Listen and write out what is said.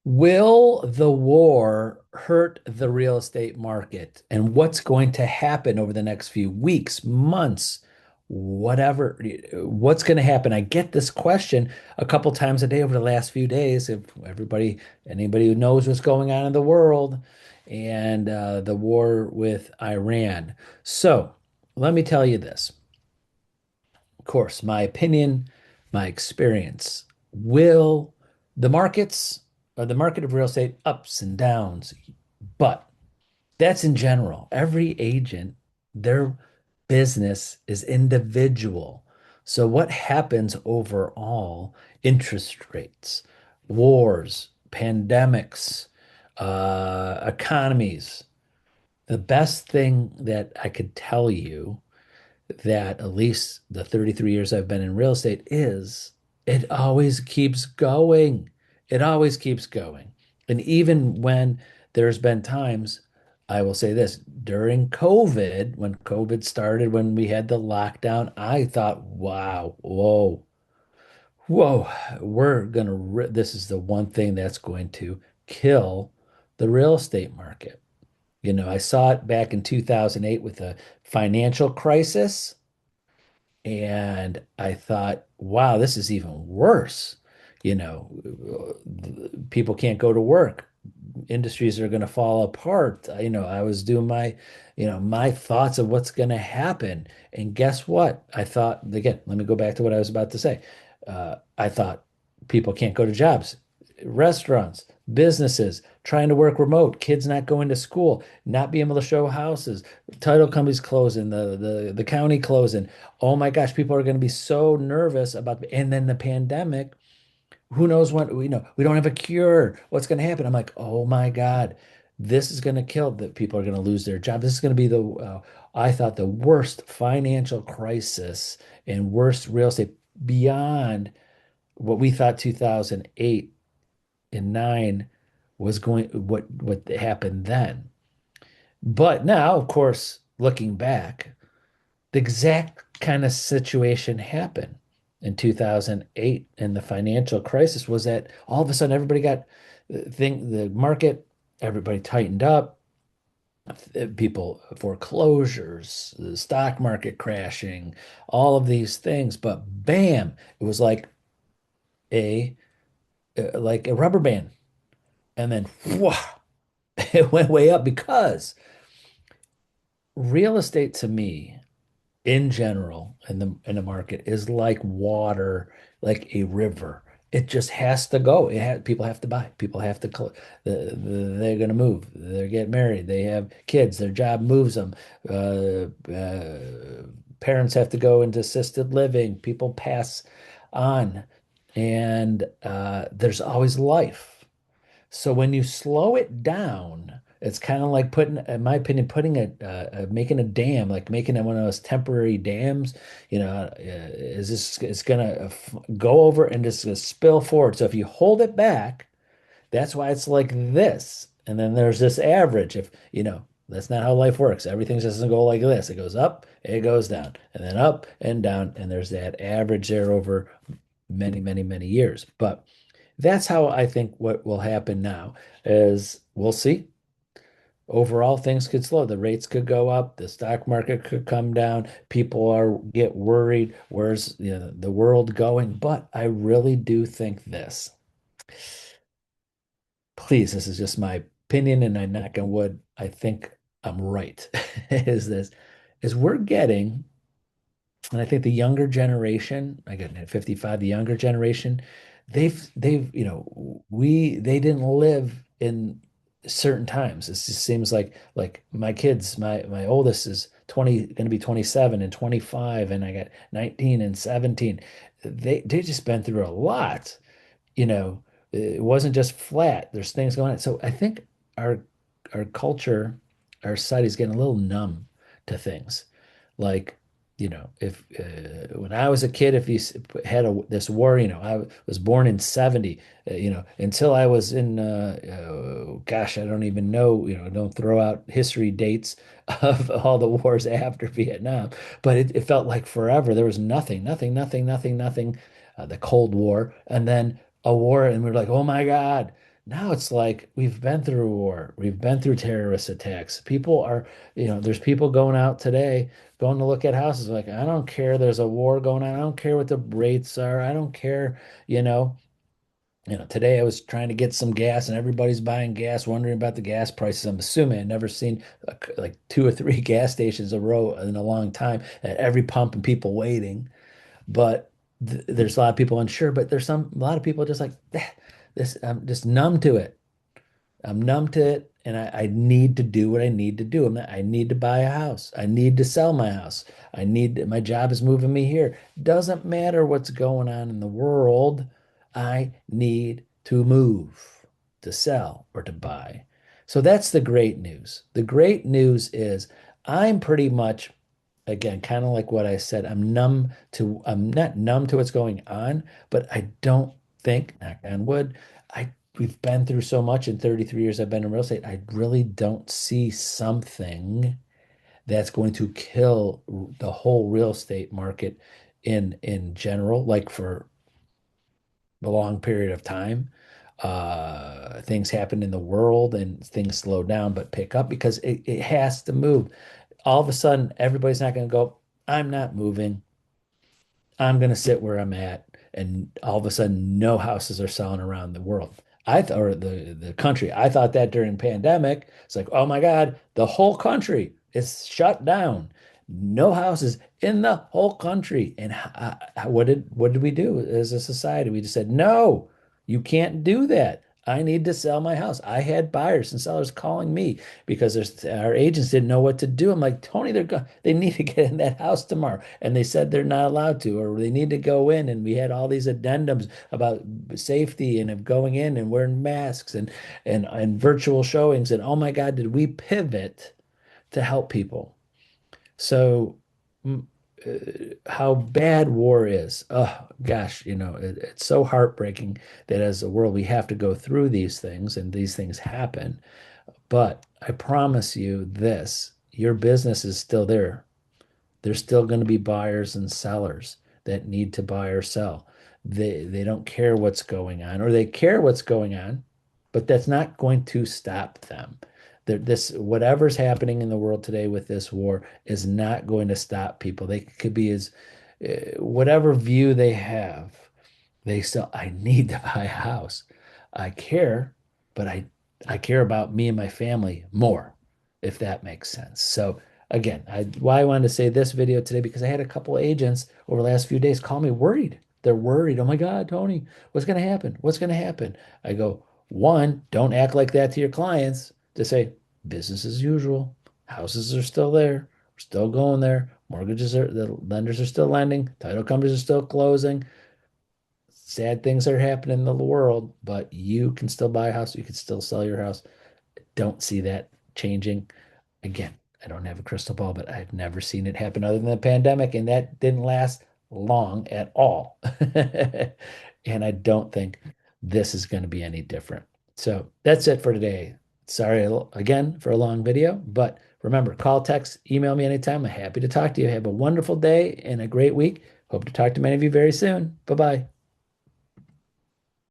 Will the war hurt the real estate market? And what's going to happen over the next few weeks, months, whatever? What's going to happen? I get this question a couple times a day over the last few days. If anybody who knows what's going on in the world and the war with Iran. So let me tell you this. Of course, my opinion, my experience. Will the markets or the market of real estate ups and downs, but that's in general. Every agent, their business is individual. So what happens overall? Interest rates, wars, pandemics, economies. The best thing that I could tell you that at least the 33 years I've been in real estate is it always keeps going. It always keeps going. And even when there's been times, I will say this, during COVID, when COVID started, when we had the lockdown, I thought, wow, whoa, this is the one thing that's going to kill the real estate market. I saw it back in 2008 with the financial crisis. And I thought, wow, this is even worse. People can't go to work. Industries are going to fall apart. I was doing my thoughts of what's going to happen. And guess what? I thought, again, let me go back to what I was about to say. I thought people can't go to jobs, restaurants, businesses, trying to work remote, kids not going to school, not being able to show houses, title companies closing, the county closing. Oh my gosh, people are going to be so nervous about, and then the pandemic, who knows what, we don't have a cure. What's going to happen? I'm like, oh my God, this is going to kill that people are going to lose their job. This is going to be I thought the worst financial crisis and worst real estate beyond what we thought 2008 and 9 was going, what happened then. But now, of course, looking back, the exact kind of situation happened in 2008 and the financial crisis was that all of a sudden everybody got the market, everybody tightened up, people foreclosures, the stock market crashing, all of these things. But bam, it was a like a rubber band. And then whoa, it went way up because real estate to me in general in the market is like water, like a river. It just has to go. People have to buy. People have to they're going to move. They get married. They have kids. Their job moves them. Parents have to go into assisted living. People pass on, and there's always life. So when you slow it down, it's kind of like in my opinion, making a dam, like making it one of those temporary dams. Is this it's gonna go over and just gonna spill forward. So if you hold it back, that's why it's like this. And then there's this average. If that's not how life works. Everything just doesn't go like this. It goes up, it goes down, and then up and down, and there's that average there over many, many, many years. But that's how I think what will happen now is we'll see. Overall, things could slow. The rates could go up. The stock market could come down. People are get worried. Where's the world going? But I really do think this. Please, this is just my opinion, and I'm knock on wood. I think I'm right. Is this is we're getting, and I think the younger generation, I got 55, the younger generation, they've they didn't live in certain times. It just seems like my kids, my oldest is 20, going to be 27 and 25, and I got 19 and 17. They just been through a lot, you know. It wasn't just flat. There's things going on. So I think our our culture, our society is getting a little numb to things. Like, if when I was a kid, if you had this war, I was born in 70, until I was in, gosh, I don't even know, don't throw out history dates of all the wars after Vietnam, but it felt like forever. There was nothing, nothing, nothing, nothing, nothing, the Cold War, and then a war, and we are like, oh my God, Now it's like we've been through a war, we've been through terrorist attacks. People are, there's people going out today going to look at houses like, I don't care, there's a war going on. I don't care what the rates are. I don't care, you know. Today I was trying to get some gas and everybody's buying gas, wondering about the gas prices. I'm assuming I've never seen like two or three gas stations a row in a long time at every pump and people waiting. But th there's a lot of people unsure, but there's a lot of people just like, "Eh, this, I'm just numb to it. I'm numb to it, and I need to do what I need to do. I need to buy a house. I need to sell my house. My job is moving me here. Doesn't matter what's going on in the world. I need to move, to sell or to buy. So that's the great news. The great news is I'm pretty much, again, kind of like what I said, I'm not numb to what's going on, but I don't think, knock on wood, we've been through so much in 33 years I've been in real estate. I really don't see something that's going to kill the whole real estate market in general, like for a long period of time. Things happen in the world and things slow down but pick up because it has to move. All of a sudden, everybody's not going to go, I'm not moving. I'm going to sit where I'm at. And all of a sudden, no houses are selling around the world. Or the country. I thought that during pandemic. It's like, oh my God, the whole country is shut down. No houses in the whole country. And what did we do as a society? We just said, no, you can't do that. I need to sell my house. I had buyers and sellers calling me because our agents didn't know what to do. I'm like, Tony, they need to get in that house tomorrow. And they said they're not allowed to, or they need to go in. And we had all these addendums about safety and of going in and wearing masks and virtual showings. And oh my God, did we pivot to help people? So mm, how bad war is. Oh gosh, it's so heartbreaking that as a world we have to go through these things and these things happen. But I promise you this, your business is still there. There's still going to be buyers and sellers that need to buy or sell. They don't care what's going on, or they care what's going on, but that's not going to stop them. This whatever's happening in the world today with this war is not going to stop people. They could be as whatever view they have, they still, I need to buy a house. I care, but I care about me and my family more, if that makes sense. So again, why I wanted to say this video today because I had a couple agents over the last few days call me worried. They're worried. Oh my God, Tony, what's going to happen? What's going to happen? I go, one, don't act like that to your clients. Just say business as usual. Houses are still there. We're still going there. The lenders are still lending. Title companies are still closing. Sad things are happening in the world, but you can still buy a house. You can still sell your house. Don't see that changing. Again, I don't have a crystal ball, but I've never seen it happen other than the pandemic, and that didn't last long at all. And I don't think this is going to be any different. So that's it for today. Sorry again for a long video, but remember, call, text, email me anytime. I'm happy to talk to you. Have a wonderful day and a great week. Hope to talk to many of you very soon. Bye bye.